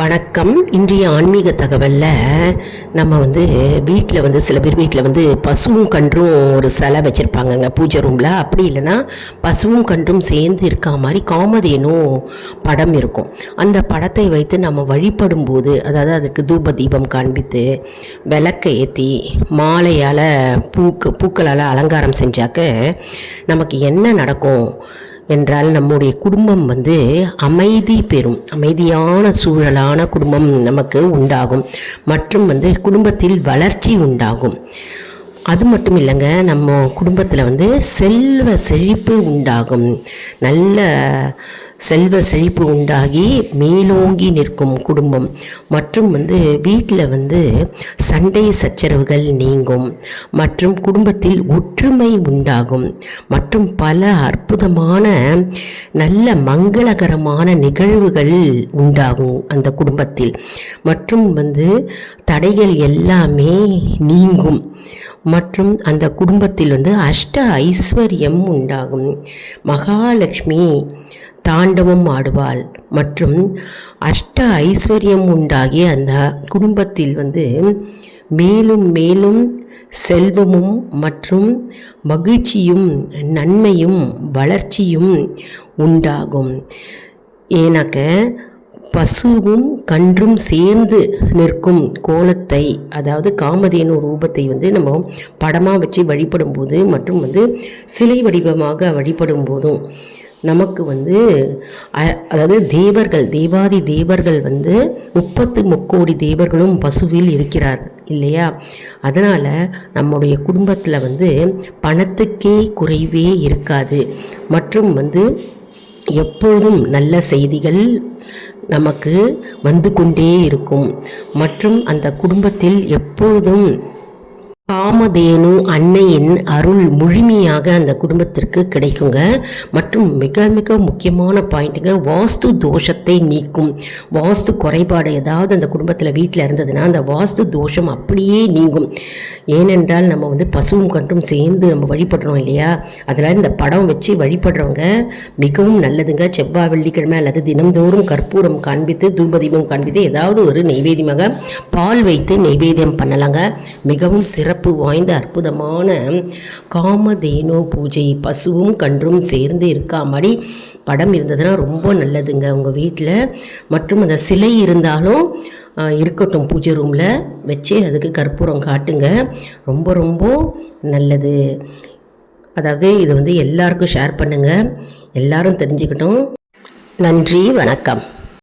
வணக்கம். இன்றைய ஆன்மீக தகவலில் நம்ம வீட்டில் சில பேர் வீட்டில் பசுவும் கன்றும் ஒரு சிலை வச்சுருப்பாங்கங்க பூஜை ரூமில். அப்படி இல்லைன்னா பசுவும் கன்றும் சேர்ந்து இருக்கா மாதிரி காமதேனும் படம் இருக்கும். அந்த படத்தை வைத்து நம்ம வழிபடும் போது, அதாவது அதுக்கு தூப தீபம் காண்பித்து விளக்கை ஏற்றி மாலையால் பூக்களால் அலங்காரம் செஞ்சாக்க நமக்கு என்ன நடக்கும் என்றால், நம்முடைய குடும்பம் அமைதி பெறும். அமைதியான சூழலான குடும்பம் நமக்கு உண்டாகும். மற்றும் குடும்பத்தில் வளர்ச்சி உண்டாகும். அது மட்டும் இல்லைங்க, நம்ம குடும்பத்தில் செல்வ செழிப்பு உண்டாகும். நல்ல செல்வ செழிப்பு உண்டாகி மேலோங்கி நிற்கும் குடும்பம். மற்றும் வீட்டில் சண்டை சச்சரவுகள் நீங்கும். மற்றும் குடும்பத்தில் ஒற்றுமை உண்டாகும். மற்றும் பல அற்புதமான நல்ல மங்களகரமான நிகழ்வுகள் உண்டாகும் அந்த குடும்பத்தில். மற்றும் தடைகள் எல்லாமே நீங்கும். மற்றும் அந்த குடும்பத்தில் அஷ்ட ஐஸ்வர்யம் உண்டாகும். மகாலட்சுமி தாண்டவம் ஆடுவாள். மற்றும் அஷ்ட ஐஸ்வர்யம் உண்டாகி அந்த குடும்பத்தில் மேலும் மேலும் செல்வமும் மற்றும் மகிழ்ச்சியும் நன்மையும் வளர்ச்சியும் உண்டாகும். ஏன்னாக்க பசுவும் கன்றும் சேர்ந்து நிற்கும் கோலத்தை, அதாவது காமதேனு ரூபத்தை நம்ம படமாக வச்சு வழிபடும் போது, மற்றும் சிலை வடிவமாக வழிபடும் போதும் நமக்கு அதாவது தேவர்கள், தேவாதி தேவர்கள் 33 தேவர்களும் பசுவில் இருக்கிறார் இல்லையா? அதனால் நம்முடைய குடும்பத்தில் பணத்துக்கே குறைவே இருக்காது. மற்றும் எப்பொழுதும் நல்ல செய்திகள் நமக்கு வந்து கொண்டே இருக்கும். மற்றும் அந்த குடும்பத்தில் எப்பொழுதும் காமதேனு அன்னையின் அருள் முழுமையாக அந்த குடும்பத்திற்கு கிடைக்குங்க. மற்றும் மிக மிக முக்கியமான பாயிண்ட்டுங்க, வாஸ்து தோஷத்தை நீக்கும். வாஸ்து குறைபாடு ஏதாவது அந்த குடும்பத்தில் வீட்டில் இருந்ததுன்னா அந்த வாஸ்து தோஷம் அப்படியே நீங்கும். ஏனென்றால் நம்ம பசுவும் கன்றும் சேர்ந்து நம்ம வழிபடுறோம் இல்லையா? அதில் இந்த படம் வச்சு வழிபடுறவங்க மிகவும் நல்லதுங்க. செவ்வாய் வெள்ளிக்கிழமை அல்லது தினம்தோறும் கற்பூரம் காண்பித்து தூபதீபம் காண்பித்து ஏதாவது ஒரு நெய்வேத்தியமாக பால் வைத்து நெய்வேத்தியம் பண்ணலாங்க. மிகவும் சிறப்பு வாய்ந்த அற்புதமான காமதேனு பூஜை. பசுவும் கன்றும் சேர்ந்து இருக்கா மாதிரி படம் இருந்ததுன்னா ரொம்ப நல்லதுங்க உங்கள் வீட்டில். மற்றும் அந்த சிலை இருந்தாலும் இருக்கட்டும், பூஜை ரூமில் வச்சு அதுக்கு கற்பூரம் காட்டுங்க. ரொம்ப ரொம்ப நல்லது. அதாவது இது எல்லாருக்கும் ஷேர் பண்ணுங்கள், எல்லாரும் தெரிஞ்சுக்கிட்டோம். நன்றி, வணக்கம்.